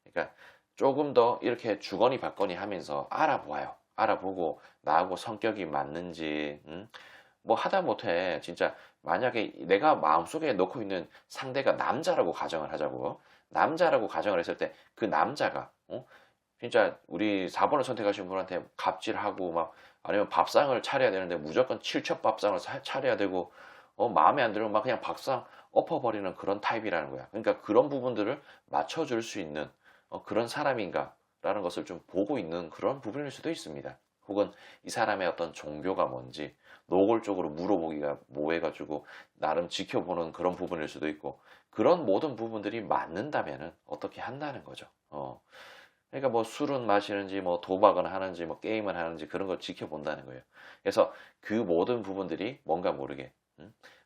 그러니까 조금 더 이렇게 주거니 받거니 하면서 알아보아요. 알아보고 나하고 성격이 맞는지, 뭐 하다 못해 진짜 만약에 내가 마음속에 놓고 있는 상대가 남자라고 가정을 하자고. 남자라고 가정을 했을 때 그 남자가 진짜 우리 4번을 선택하신 분한테 갑질하고 막, 아니면 밥상을 차려야 되는데 무조건 칠첩 밥상을 차려야 되고, 마음에 안 들면 막 그냥 밥상 엎어버리는 그런 타입이라는 거야. 그러니까 그런 부분들을 맞춰줄 수 있는 그런 사람인가라는 것을 좀 보고 있는 그런 부분일 수도 있습니다. 혹은 이 사람의 어떤 종교가 뭔지 노골적으로 물어보기가 뭐해가지고 나름 지켜보는 그런 부분일 수도 있고, 그런 모든 부분들이 맞는다면은 어떻게 한다는 거죠. 그러니까 뭐 술은 마시는지 뭐 도박은 하는지 뭐 게임은 하는지 그런 걸 지켜본다는 거예요. 그래서 그 모든 부분들이 뭔가 모르게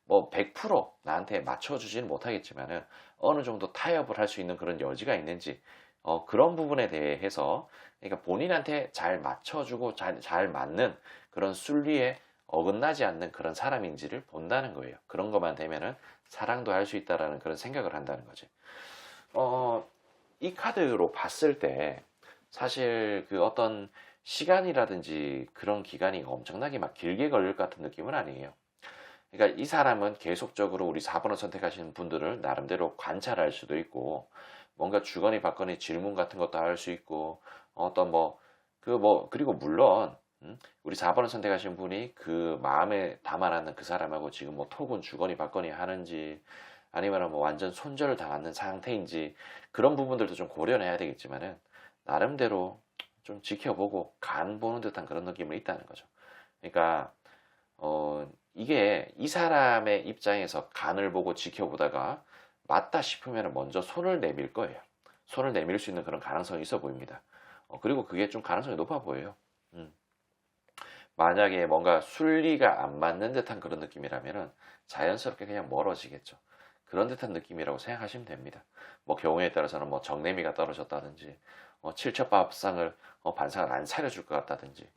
뭐 100% 나한테 맞춰주지는 못하겠지만은 어느 정도 타협을 할 수 있는 그런 여지가 있는지, 그런 부분에 대해서, 그러니까 본인한테 잘 맞춰주고 잘 맞는 그런 순리에 어긋나지 않는 그런 사람인지를 본다는 거예요. 그런 것만 되면은 사랑도 할 수 있다라는 그런 생각을 한다는 거지. 이 카드로 봤을 때 사실 그 어떤 시간이라든지 그런 기간이 엄청나게 막 길게 걸릴 것 같은 느낌은 아니에요. 그러니까 이 사람은 계속적으로 우리 4번을 선택하시는 분들을 나름대로 관찰할 수도 있고, 뭔가 주거니 받거니 질문 같은 것도 할 수 있고, 어떤 그리고 물론, 우리 4번을 선택하신 분이 그 마음에 담아놨는 그 사람하고 지금 뭐 톡은 주거니 받거니 하는지, 아니면 뭐 완전 손절을 당하는 상태인지, 그런 부분들도 좀 고려는 해야 되겠지만은, 나름대로 좀 지켜보고 간 보는 듯한 그런 느낌이 있다는 거죠. 그러니까, 이게 이 사람의 입장에서 간을 보고 지켜보다가 맞다 싶으면 먼저 손을 내밀 거예요. 손을 내밀 수 있는 그런 가능성이 있어 보입니다. 그리고 그게 좀 가능성이 높아 보여요. 만약에 뭔가 순리가 안 맞는 듯한 그런 느낌이라면은 자연스럽게 그냥 멀어지겠죠. 그런 듯한 느낌이라고 생각하시면 됩니다. 뭐 경우에 따라서는 뭐 정내미가 떨어졌다든지, 칠첩밥상을 반상을 안 차려줄 것 같다든지,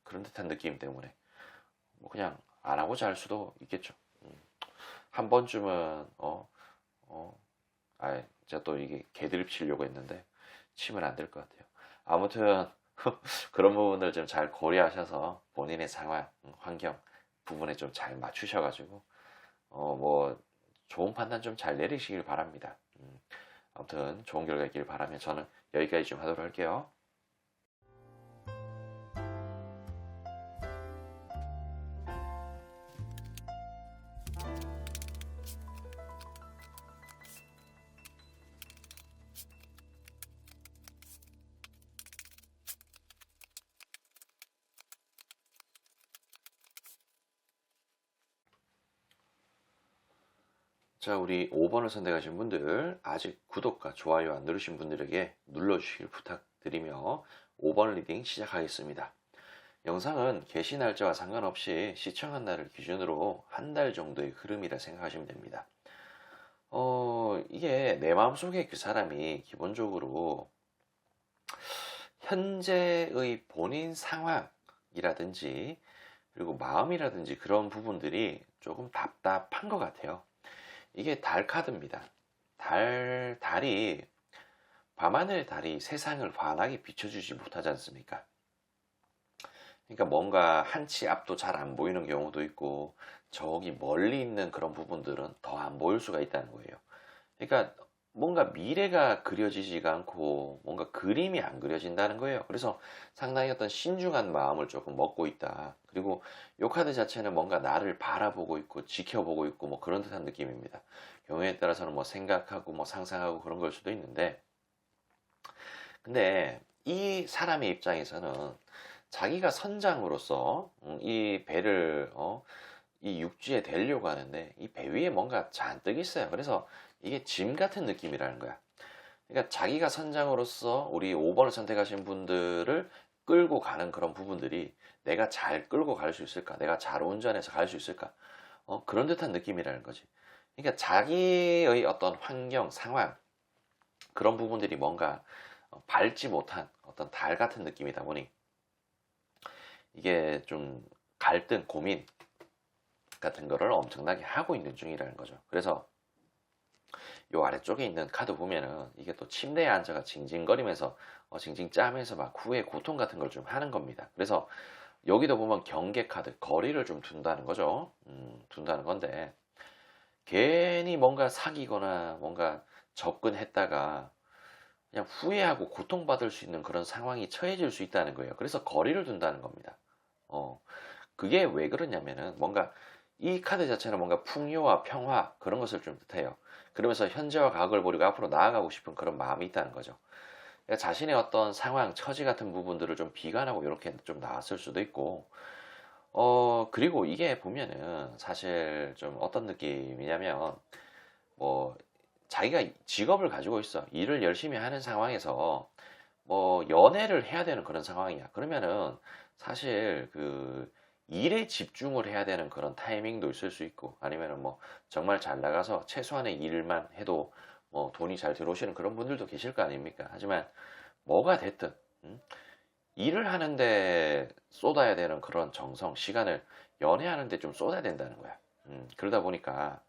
그런 듯한 느낌 때문에 뭐 그냥 안 하고 잘 수도 있겠죠. 한 번쯤은 제가 또 이게 개드립 치려고 했는데 치면 안 될 것 같아요. 아무튼 그런 부분들 좀 잘 고려하셔서 본인의 상황, 환경 부분에 좀 잘 맞추셔가지고 뭐 좋은 판단 좀 잘 내리시길 바랍니다. 아무튼 좋은 결과 있길 바라며 저는 여기까지 좀 하도록 할게요. 자, 우리 5번을 선택하신 분들, 아직 구독과 좋아요 안 누르신 분들에게 눌러주시길 부탁드리며 5번 리딩 시작하겠습니다. 영상은 개시 날짜와 상관없이 시청한 날을 기준으로 한 달 정도의 흐름이라 생각하시면 됩니다. 이게 내 마음속에 그 사람이 기본적으로 현재의 본인 상황이라든지 그리고 마음이라든지 그런 부분들이 조금 답답한 것 같아요. 이게 달 카드입니다. 달이 밤하늘의 달이 세상을 환하게 비춰주지 못하지 않습니까? 그러니까 뭔가 한치 앞도 잘 안 보이는 경우도 있고 저기 멀리 있는 그런 부분들은 더 안 보일 수가 있다는 거예요. 그러니까 뭔가 미래가 그려지지가 않고 뭔가 그림이 안 그려진다는 거예요. 그래서 상당히 어떤 신중한 마음을 조금 먹고 있다. 그리고 이 카드 자체는 뭔가 나를 바라보고 있고 지켜보고 있고 뭐 그런 듯한 느낌입니다. 경우에 따라서는 뭐 생각하고 뭐 상상하고 그런 걸 수도 있는데 근데 이 사람의 입장에서는 자기가 선장으로서 이 배를 이 육지에 데리려고 하는데 이 배 위에 뭔가 잔뜩 있어요. 그래서 이게 짐 같은 느낌이라는 거야. 그러니까 자기가 선장으로서 우리 5번을 선택하신 분들을 끌고 가는 그런 부분들이 내가 잘 끌고 갈 수 있을까? 내가 잘 운전해서 갈 수 있을까? 그런 듯한 느낌이라는 거지. 그러니까 자기의 어떤 환경, 상황 그런 부분들이 뭔가 밟지 못한 어떤 달 같은 느낌이다 보니 이게 좀 갈등, 고민 같은 거를 엄청나게 하고 있는 중이라는 거죠. 그래서 요 아래쪽에 있는 카드 보면은 이게 또 침대에 앉아가 징징거리면서 징징 짜면서 막 후회 고통 같은 걸 좀 하는 겁니다. 그래서 여기도 보면 경계 카드 거리를 좀 둔다는 거죠. 둔다는 건데 괜히 뭔가 사귀거나 뭔가 접근했다가 그냥 후회하고 고통받을 수 있는 그런 상황이 처해질 수 있다는 거예요. 그래서 거리를 둔다는 겁니다. 그게 왜 그러냐면은 뭔가 이 카드 자체는 뭔가 풍요와 평화 그런 것을 좀 뜻해요. 그러면서 현재와 과거를 버리고 앞으로 나아가고 싶은 그런 마음이 있다는 거죠. 그러니까 자신의 어떤 상황, 처지 같은 부분들을 좀 비관하고 이렇게 좀 나왔을 수도 있고, 그리고 이게 보면은 사실 좀 어떤 느낌이냐면, 뭐, 자기가 직업을 가지고 있어. 일을 열심히 하는 상황에서, 뭐, 연애를 해야 되는 그런 상황이야. 그러면은 사실 그, 일에 집중을 해야 되는 그런 타이밍도 있을 수 있고 아니면은 뭐 정말 잘 나가서 최소한의 일만 해도 뭐 돈이 잘 들어오시는 그런 분들도 계실 거 아닙니까? 하지만 뭐가 됐든 일을 하는데 쏟아야 되는 그런 정성, 시간을 연애하는데 좀 쏟아야 된다는 거야. 그러다 보니까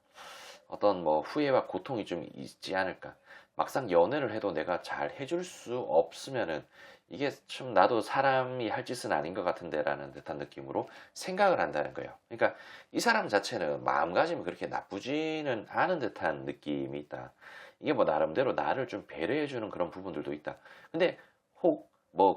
어떤 뭐 후회와 고통이 좀 있지 않을까. 막상 연애를 해도 내가 잘 해줄 수 없으면은 이게 좀 나도 사람이 할 짓은 아닌 것 같은데라는 듯한 느낌으로 생각을 한다는 거예요. 그러니까 이 사람 자체는 마음가짐이 그렇게 나쁘지는 않은 듯한 느낌이 있다. 이게 뭐 나름대로 나를 좀 배려해주는 그런 부분들도 있다. 근데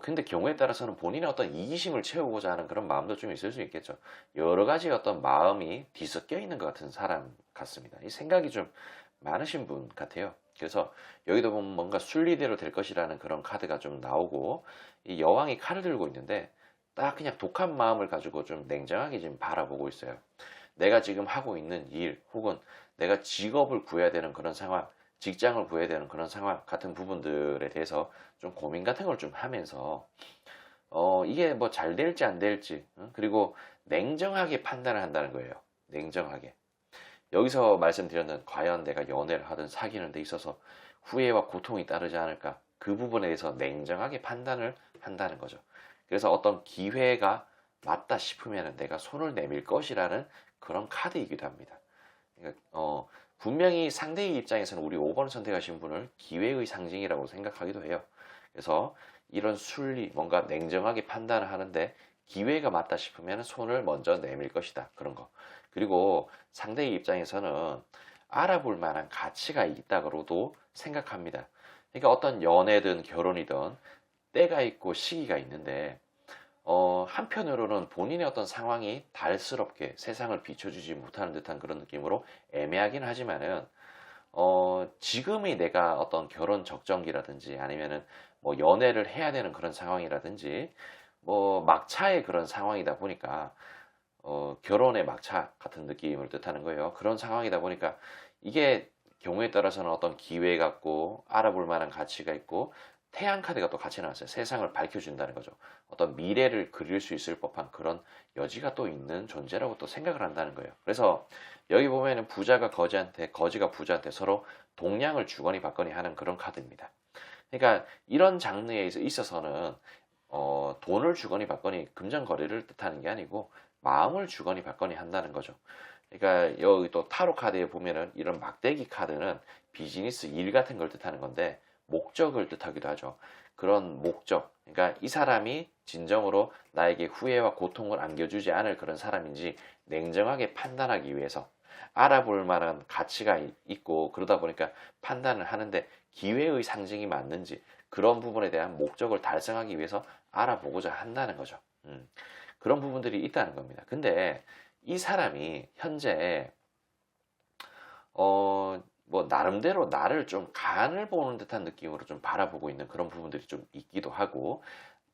근데 경우에 따라서는 본인의 어떤 이기심을 채우고자 하는 그런 마음도 좀 있을 수 있겠죠. 여러 가지 어떤 마음이 뒤섞여 있는 것 같은 사람 같습니다. 이 생각이 좀 많으신 분 같아요. 그래서 여기도 보면 뭔가 순리대로 될 것이라는 그런 카드가 좀 나오고 이 여왕이 칼을 들고 있는데 딱 그냥 독한 마음을 가지고 좀 냉정하게 지금 바라보고 있어요. 내가 지금 하고 있는 일 혹은 내가 직업을 구해야 되는 그런 상황, 직장을 구해야 되는 그런 상황 같은 부분들에 대해서 좀 고민 같은 걸 좀 하면서 이게 뭐 잘 될지 안 될지 그리고 냉정하게 판단을 한다는 거예요. 냉정하게. 여기서 말씀드렸는 과연 내가 연애를 하든 사귀는 데 있어서 후회와 고통이 따르지 않을까? 그 부분에 대해서 냉정하게 판단을 한다는 거죠. 그래서 어떤 기회가 맞다 싶으면 내가 손을 내밀 것이라는 그런 카드이기도 합니다. 그러니까 분명히 상대의 입장에서는 우리 5번을 선택하신 분을 기회의 상징이라고 생각하기도 해요. 그래서 이런 순리, 뭔가 냉정하게 판단을 하는데 기회가 맞다 싶으면 손을 먼저 내밀 것이다. 그런 거. 그리고 상대의 입장에서는 알아볼 만한 가치가 있다고도 생각합니다. 그러니까 어떤 연애든 결혼이든 때가 있고 시기가 있는데 한편으로는 본인의 어떤 상황이 달스럽게 세상을 비춰주지 못하는 듯한 그런 느낌으로 애매하긴 하지만은, 지금이 내가 어떤 결혼 적정기라든지 아니면은 뭐 연애를 해야 되는 그런 상황이라든지 뭐 막차의 그런 상황이다 보니까, 결혼의 막차 같은 느낌을 뜻하는 거예요. 그런 상황이다 보니까 이게 경우에 따라서는 어떤 기회 같고 알아볼 만한 가치가 있고 태양 카드가 또 같이 나왔어요. 세상을 밝혀준다는 거죠. 어떤 미래를 그릴 수 있을 법한 그런 여지가 또 있는 존재라고 또 생각을 한다는 거예요. 그래서 여기 보면은 부자가 거지한테, 거지가 부자한테 서로 동량을 주거니 받거니 하는 그런 카드입니다. 그러니까 이런 장르에 있어서는 돈을 주거니 받거니 금전거래를 뜻하는 게 아니고 마음을 주거니 받거니 한다는 거죠. 그러니까 여기 또 타로 카드에 보면은 이런 막대기 카드는 비즈니스 일 같은 걸 뜻하는 건데 목적을 뜻하기도 하죠. 그런 목적, 그러니까 이 사람이 진정으로 나에게 후회와 고통을 안겨주지 않을 그런 사람인지 냉정하게 판단하기 위해서 알아볼 만한 가치가 있고 그러다 보니까 판단을 하는데 기회의 상징이 맞는지 그런 부분에 대한 목적을 달성하기 위해서 알아보고자 한다는 거죠. 그런 부분들이 있다는 겁니다. 근데 이 사람이 현재 뭐 나름대로 나를 좀 간을 보는 듯한 느낌으로 좀 바라보고 있는 그런 부분들이 좀 있기도 하고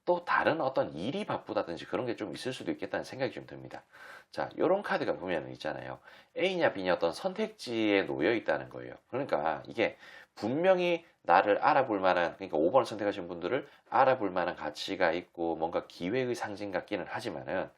또 다른 어떤 일이 바쁘다든지 그런 게 좀 있을 수도 있겠다는 생각이 좀 듭니다. 자, 요런 카드가 보면 있잖아요. A냐 B냐 어떤 선택지에 놓여 있다는 거예요. 그러니까 이게 분명히 나를 알아볼 만한, 그러니까 5번을 선택하신 분들을 알아볼 만한 가치가 있고 뭔가 기회의 상징 같기는 하지만은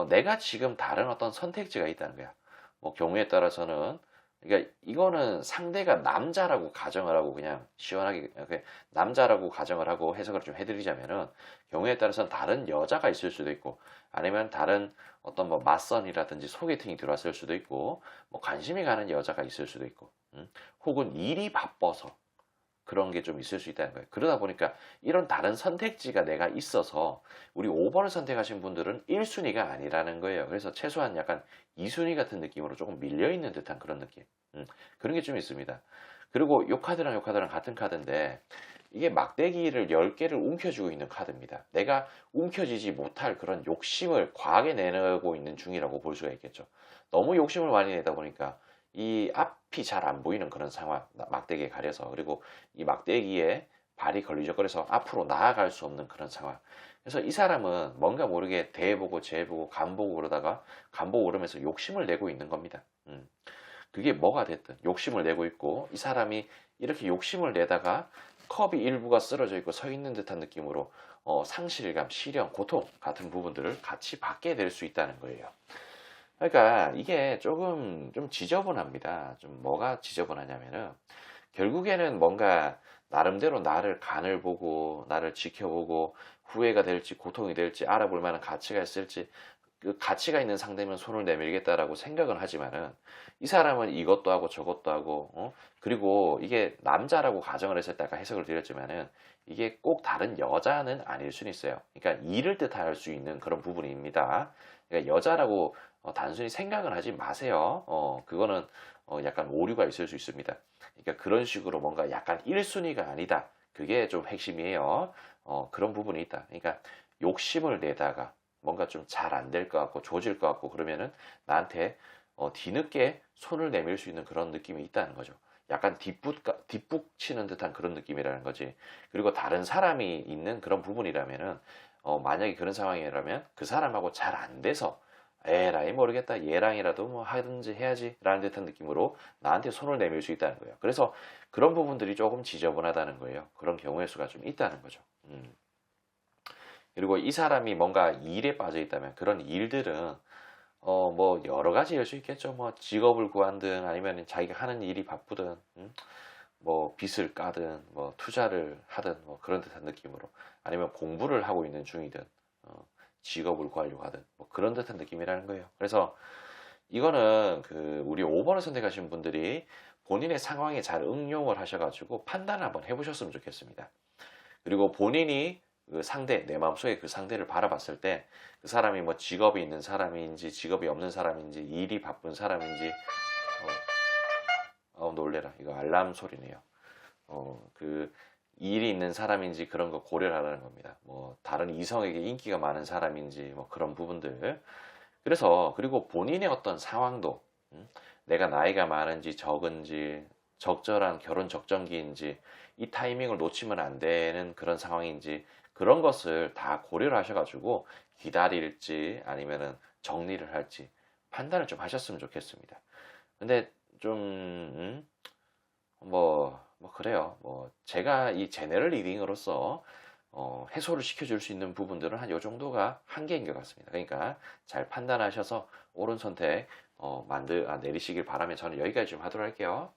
내가 지금 다른 어떤 선택지가 있다는 거야. 뭐 경우에 따라서는, 그러니까 이거는 상대가 남자라고 가정을 하고 그냥 시원하게 남자라고 가정을 하고 해석을 좀 해드리자면은 경우에 따라서는 다른 여자가 있을 수도 있고 아니면 다른 어떤 뭐 맞선이라든지 소개팅이 들어왔을 수도 있고 뭐 관심이 가는 여자가 있을 수도 있고 혹은 일이 바빠서 그런 게 좀 있을 수 있다는 거예요. 그러다 보니까 이런 다른 선택지가 내가 있어서 우리 5번을 선택하신 분들은 1순위가 아니라는 거예요. 그래서 최소한 약간 2순위 같은 느낌으로 조금 밀려있는 듯한 그런 느낌. 그런 게 좀 있습니다. 그리고 요 카드랑 요 카드랑 같은 카드인데 이게 막대기를 10개를 움켜쥐고 있는 카드입니다. 내가 움켜쥐지 못할 그런 욕심을 과하게 내놓고 있는 중이라고 볼 수가 있겠죠. 너무 욕심을 많이 내다 보니까 이 앞이 잘 안 보이는 그런 상황, 막대기에 가려서. 그리고 이 막대기에 발이 걸리적거려서 앞으로 나아갈 수 없는 그런 상황. 그래서 이 사람은 뭔가 모르게 대 보고 재 보고 간 보고 그러다가 간 보고 그러면서 욕심을 내고 있는 겁니다. 그게 뭐가 됐든 욕심을 내고 있고 이 사람이 이렇게 욕심을 내다가 컵이 일부가 쓰러져 있고 서 있는 듯한 느낌으로 상실감, 시련, 고통 같은 부분들을 같이 받게 될 수 있다는 거예요. 그러니까 이게 조금 좀 지저분합니다. 좀 뭐가 지저분하냐면은 결국에는 뭔가 나름대로 나를 간을 보고 나를 지켜보고 후회가 될지 고통이 될지 알아볼 만한 가치가 있을지 그 가치가 있는 상대면 손을 내밀겠다라고 생각은 하지만은 이 사람은 이것도 하고 저것도 하고 그리고 이게 남자라고 가정을 했을 때 아까 해석을 드렸지만은 이게 꼭 다른 여자는 아닐 수는 있어요. 그러니까 일을 뜻할 수 있는 그런 부분입니다. 그러니까 여자라고 단순히 생각을 하지 마세요. 그거는 약간 오류가 있을 수 있습니다. 그러니까 그런 식으로 뭔가 약간 1순위가 아니다. 그게 좀 핵심이에요. 그런 부분이 있다. 그러니까 욕심을 내다가 뭔가 좀 잘 안 될 것 같고 조질 것 같고 그러면은 나한테 뒤늦게 손을 내밀 수 있는 그런 느낌이 있다는 거죠. 약간 뒷북 치는 듯한 그런 느낌이라는 거지. 그리고 다른 사람이 있는 그런 부분이라면은 만약에 그런 상황이라면 그 사람하고 잘 안 돼서 에라이 모르겠다 얘랑이라도 뭐 하든지 해야지 라는 듯한 느낌으로 나한테 손을 내밀 수 있다는 거예요. 그래서 그런 부분들이 조금 지저분하다는 거예요. 그런 경우의 수가 좀 있다는 거죠. 그리고 이 사람이 뭔가 일에 빠져 있다면 그런 일들은 뭐 여러 가지일 수 있겠죠. 뭐 직업을 구한든 아니면 자기가 하는 일이 바쁘든, 뭐 빚을 까든 뭐 투자를 하든 뭐 그런 듯한 느낌으로, 아니면 공부를 하고 있는 중이든 직업을 구하려고 하든 뭐 그런 듯한 느낌이라는 거예요. 그래서 이거는 그 우리 5번을 선택하신 분들이 본인의 상황에 잘 응용을 하셔가지고 판단을 한번 해보셨으면 좋겠습니다. 그리고 본인이 그 상대, 내 마음속에 그 상대를 바라봤을 때 그 사람이 뭐 직업이 있는 사람인지 직업이 없는 사람인지 일이 바쁜 사람인지, 놀래라, 이거 알람 소리네요. 그 일이 있는 사람인지 그런 거 고려를 하라는 겁니다. 뭐 다른 이성에게 인기가 많은 사람인지 뭐 그런 부분들. 그래서 그리고 본인의 어떤 상황도, 내가 나이가 많은지 적은지 적절한 결혼 적정기인지 이 타이밍을 놓치면 안 되는 그런 상황인지 그런 것을 다 고려를 하셔가지고 기다릴지 아니면은 정리를 할지 판단을 좀 하셨으면 좋겠습니다. 근데 좀 뭐 그래요. 뭐 제가 이 제네럴 리딩으로서 해소를 시켜줄 수 있는 부분들은 한 요 정도가 한계인 것 같습니다. 그러니까 잘 판단하셔서 옳은 선택 내리시길 바라며 저는 여기까지 좀 하도록 할게요.